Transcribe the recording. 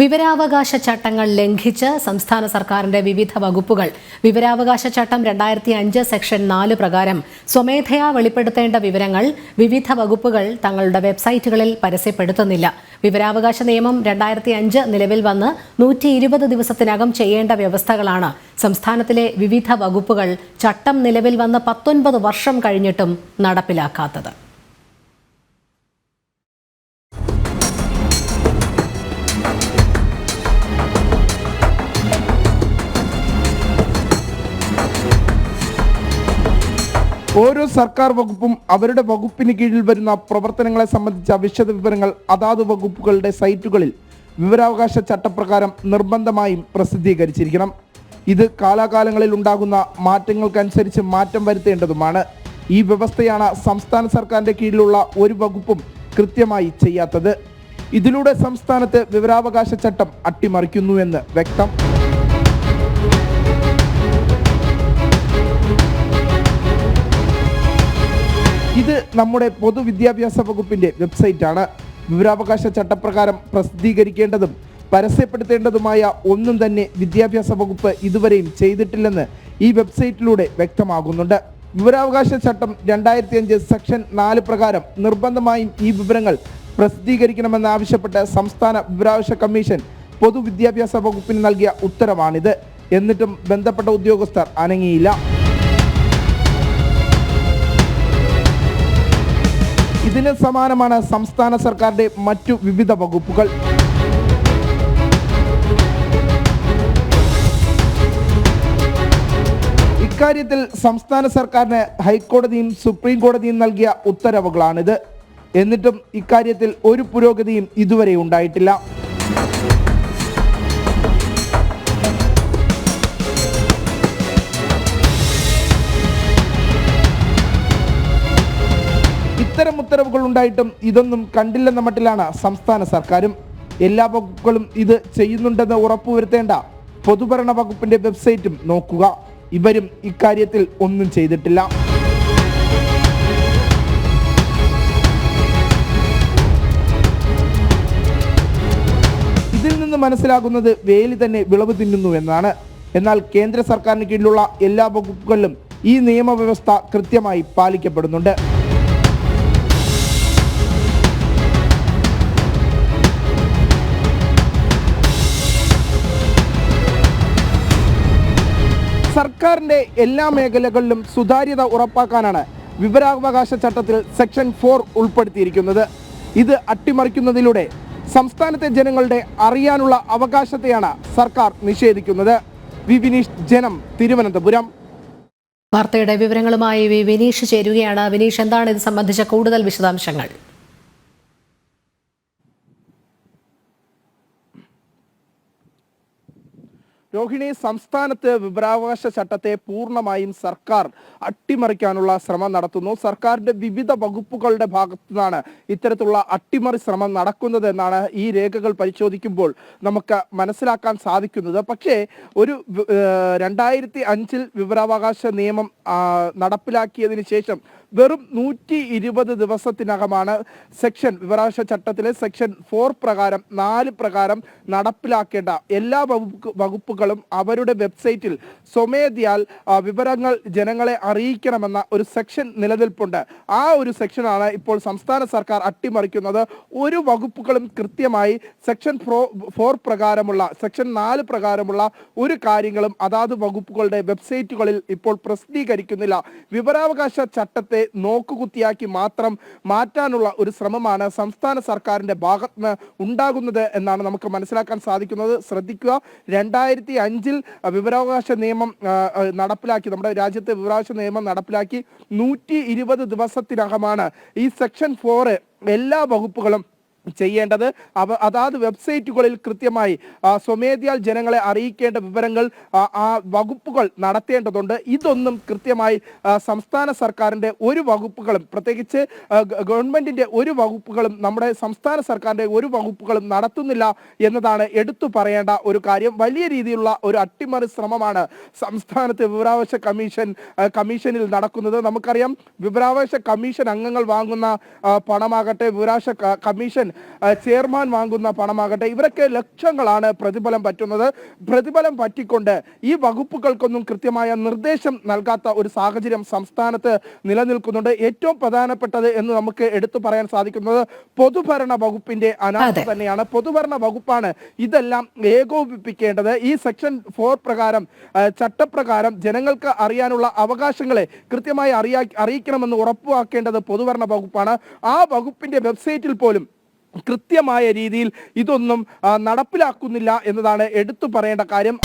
വിവരാവകാശ ചട്ടങ്ങൾ ലംഘിച്ച് സംസ്ഥാന സർക്കാരിന്റെ വിവിധ വകുപ്പുകൾ വിവരാവകാശ ചട്ടം 2005 സെക്ഷൻ 4 പ്രകാരം സ്വമേധയാ വെളിപ്പെടുത്തേണ്ട വിവരങ്ങൾ വിവിധ വകുപ്പുകൾ തങ്ങളുടെ വെബ്സൈറ്റുകളിൽ പരസ്യപ്പെടുത്തുന്നില്ല. വിവരാവകാശ നിയമം 2005 നിലവിൽ വന്ന് 120 ദിവസത്തിനകം ചെയ്യേണ്ട വ്യവസ്ഥകളാണ് സംസ്ഥാനത്തിലെ വിവിധ വകുപ്പുകൾ ചട്ടം നിലവിൽ വന്ന് 19 വർഷം കഴിഞ്ഞിട്ടും നടപ്പിലാക്കാത്തത്. ഓരോ സർക്കാർ വകുപ്പും അവരുടെ വകുപ്പിന് കീഴിൽ വരുന്ന പ്രവർത്തനങ്ങളെ സംബന്ധിച്ച വിശദ വിവരങ്ങൾ അതാത് വകുപ്പുകളുടെ സൈറ്റുകളിൽ വിവരാവകാശ ചട്ടപ്രകാരം നിർബന്ധമായും പ്രസിദ്ധീകരിച്ചിരിക്കണം. ഇത് കാലാകാലങ്ങളിൽ ഉണ്ടാകുന്ന മാറ്റങ്ങൾക്കനുസരിച്ച് മാറ്റം വരുത്തേണ്ടതുമാണ്. ഈ വ്യവസ്ഥയാണ് സംസ്ഥാന സർക്കാരിന്റെ കീഴിലുള്ള ഒരു വകുപ്പും കൃത്യമായി ചെയ്യാത്തത്. ഇതിലൂടെ സംസ്ഥാനത്ത് വിവരാവകാശ ചട്ടം അട്ടിമറിക്കുന്നുവെന്ന് വ്യക്തം. ഇത് നമ്മുടെ പൊതുവിദ്യാഭ്യാസ വകുപ്പിന്റെ വെബ്സൈറ്റാണ്. വിവരാവകാശ ചട്ടപ്രകാരം പ്രസിദ്ധീകരിക്കേണ്ടതും പരസ്യപ്പെടുത്തേണ്ടതുമായ ഒന്നും തന്നെ വിദ്യാഭ്യാസ വകുപ്പ് ഇതുവരെയും ചെയ്തിട്ടില്ലെന്ന് ഈ വെബ്സൈറ്റിലൂടെ വ്യക്തമാകുന്നുണ്ട്. വിവരാവകാശ ചട്ടം 2005 സെക്ഷൻ 4 പ്രകാരം നിർബന്ധമായും ഈ വിവരങ്ങൾ പ്രസിദ്ധീകരിക്കണമെന്നാവശ്യപ്പെട്ട് സംസ്ഥാന വിവരാവകാശ കമ്മീഷൻ പൊതുവിദ്യാഭ്യാസ വകുപ്പിന് നൽകിയ ഉത്തരവാണിത്. എന്നിട്ടും ബന്ധപ്പെട്ട ഉദ്യോഗസ്ഥർ അനങ്ങിയില്ല. ഇതിന് സമാനമാണ് സംസ്ഥാന സർക്കാരിന്റെ മറ്റു വിവിധ വകുപ്പുകൾ. ഇക്കാര്യത്തിൽ സംസ്ഥാന സർക്കാരിന് ഹൈക്കോടതിയും സുപ്രീം കോടതിയും നൽകിയ ഉത്തരവുകളാണിത്. എന്നിട്ടും ഇക്കാര്യത്തിൽ ഒരു പുരോഗതിയും ഇതുവരെ ഉണ്ടായിട്ടില്ല. ഇത്തരം ഉത്തരവുകൾ ഉണ്ടായിട്ടും ഇതൊന്നും കണ്ടില്ലെന്ന മട്ടിലാണ് സംസ്ഥാന സർക്കാരും. എല്ലാ വകുപ്പുകളും ഇത് ചെയ്യുന്നുണ്ടെന്ന് ഉറപ്പുവരുത്തേണ്ട പൊതുഭരണ വകുപ്പിന്റെ വെബ്സൈറ്റും നോക്കുക. ഇവരും ഇക്കാര്യത്തിൽ ഒന്നും ചെയ്തിട്ടില്ല. ഇതിൽ നിന്ന് മനസ്സിലാകുന്നത് വേലി തന്നെ വിളവ് തിന്നുന്നു എന്നാണ്. എന്നാൽ കേന്ദ്ര സർക്കാരിന് കീഴിലുള്ള എല്ലാ വകുപ്പുകളിലും ഈ നിയമവ്യവസ്ഥ കൃത്യമായി പാലിക്കപ്പെടുന്നുണ്ട്. സർക്കാരിന്റെ എല്ലാ മേഖലകളിലും സുതാര്യത ഉറപ്പാക്കാനാണ് വിവരാവകാശ ചട്ടത്തിൽ സെക്ഷൻ 4 ഉൾപ്പെടുത്തിയിരിക്കുന്നത്. ഇത് അട്ടിമറിക്കുന്നതിലൂടെ സംസ്ഥാനത്തെ ജനങ്ങളുടെ അറിയാനുള്ള അവകാശത്തെയാണ് സർക്കാർ നിഷേധിക്കുന്നത്. വി വിനീഷ്, ജനം, തിരുവനന്തപുരം. വാർത്തയുടെ വിവരങ്ങളുമായി വി വിനീഷ് ചേരുകയാണ്. വിനീഷ്, എന്താണ് ഇത് സംബന്ധിച്ച കൂടുതൽ വിശദാംശങ്ങൾ? രോഹിണി, സംസ്ഥാനത്ത് വിവരാവകാശ ചട്ടത്തെ പൂർണ്ണമായും സർക്കാർ അട്ടിമറിക്കാനുള്ള ശ്രമം നടത്തുന്നു. സർക്കാരിന്റെ വിവിധ വകുപ്പുകളുടെ ഭാഗത്തു നിന്നാണ് ഇത്തരത്തിലുള്ള അട്ടിമറി ശ്രമം നടക്കുന്നത് എന്നാണ് ഈ രേഖകൾ പരിശോധിക്കുമ്പോൾ നമുക്ക് മനസ്സിലാക്കാൻ സാധിക്കുന്നത്. പക്ഷേ ഒരു 2005 വിവരാവകാശ നിയമം നടപ്പിലാക്കിയതിന് ശേഷം വെറും 120 ദിവസത്തിനകമാണ് വിവരാവകാശ ചട്ടത്തിലെ സെക്ഷൻ 4 പ്രകാരം 4 പ്രകാരം നടപ്പിലാക്കേണ്ട എല്ലാ വകുപ്പുകളും അവരുടെ വെബ്സൈറ്റിൽ സ്വമേധയാൽ വിവരങ്ങൾ ജനങ്ങളെ അറിയിക്കണമെന്ന ഒരു സെക്ഷൻ നിലനിൽപ്പുണ്ട്. ആ ഒരു സെക്ഷനാണ് ഇപ്പോൾ സംസ്ഥാന സർക്കാർ അട്ടിമറിക്കുന്നത്. ഒരു വകുപ്പുകളും കൃത്യമായി സെക്ഷൻ 4 പ്രകാരമുള്ള സെക്ഷൻ 4 പ്രകാരമുള്ള ഒരു കാര്യങ്ങളും അതാത് വകുപ്പുകളുടെ വെബ്സൈറ്റുകളിൽ ഇപ്പോൾ പ്രസിദ്ധീകരിക്കുന്നില്ല. വിവരാവകാശ ചട്ടത്തെ നോക്കുകുത്തിയാക്കി മാത്രം മാറ്റാനുള്ള ഒരു ശ്രമമാണ് സംസ്ഥാന സർക്കാരിന്റെ ഭാഗത്ത് ഉണ്ടാകുന്നത് എന്നാണ് നമുക്ക് മനസ്സിലാക്കാൻ സാധിക്കുന്നത്. ശ്രദ്ധിക്കുക, 2005 വിവരാവകാശ നിയമം നടപ്പിലാക്കി, നമ്മുടെ രാജ്യത്തെ വിവരാവകാശ നിയമം നടപ്പിലാക്കി 120 ദിവസത്തിനകമാണ് ഈ സെക്ഷൻ 4 എല്ലാ വകുപ്പുകളും ചെയ്യേണ്ടത്. അതാത് വെബ്സൈറ്റുകളിൽ കൃത്യമായി സ്വമേധയാൽ ജനങ്ങളെ അറിയിക്കേണ്ട വിവരങ്ങൾ ആ വകുപ്പുകൾ നടത്തേണ്ടതുണ്ട്. ഇതൊന്നും കൃത്യമായി സംസ്ഥാന സർക്കാരിൻ്റെ ഒരു വകുപ്പുകളും, പ്രത്യേകിച്ച് ഗവൺമെന്റിന്റെ ഒരു വകുപ്പുകളും, നമ്മുടെ സംസ്ഥാന സർക്കാരിന്റെ ഒരു വകുപ്പുകളും നടത്തുന്നില്ല എന്നതാണ് എടുത്തു പറയേണ്ട ഒരു കാര്യം. വലിയ രീതിയിലുള്ള ഒരു അട്ടിമറി ശ്രമമാണ് സംസ്ഥാനത്തെ വിവരാവകാശ കമ്മീഷനിൽ നടക്കുന്നത്. നമുക്കറിയാം, വിവരാവകാശ കമ്മീഷൻ അംഗങ്ങൾ വാങ്ങുന്ന പണമാകട്ടെ, വിവരാവകാശ കമ്മീഷൻ ചെയർമാൻ വാങ്ങുന്ന പണമാകട്ടെ, ഇവരൊക്കെ ലക്ഷങ്ങളാണ് പ്രതിഫലം പറ്റുന്നത്. പ്രതിഫലം പറ്റിക്കൊണ്ട് ഈ വകുപ്പുകൾക്കൊന്നും കൃത്യമായ നിർദ്ദേശം നൽകാത്ത ഒരു സാഹചര്യം സംസ്ഥാനത്ത് നിലനിൽക്കുന്നുണ്ട്. ഏറ്റവും പ്രധാനപ്പെട്ടത് എന്ന് നമുക്ക് എടുത്തു പറയാൻ സാധിക്കുന്നത് പൊതുഭരണ വകുപ്പിന്റെ അനാസ്ഥ തന്നെയാണ്. പൊതുഭരണ വകുപ്പാണ് ഇതെല്ലാം ഏകോപിപ്പിക്കേണ്ടത്. ഈ സെക്ഷൻ 4 പ്രകാരം, ചട്ടപ്രകാരം ജനങ്ങൾക്ക് അറിയാനുള്ള അവകാശങ്ങളെ കൃത്യമായി അറിയിക്കണമെന്ന് ഉറപ്പാക്കേണ്ടത് പൊതുഭരണ വകുപ്പാണ്. ആ വകുപ്പിന്റെ വെബ്സൈറ്റിൽ പോലും കൃത്യമായ രീതിയിൽ ഇതൊന്നും നടപ്പിലാക്കുന്നില്ല എന്നതാണ് എടുത്തു പറയേണ്ട കാര്യം.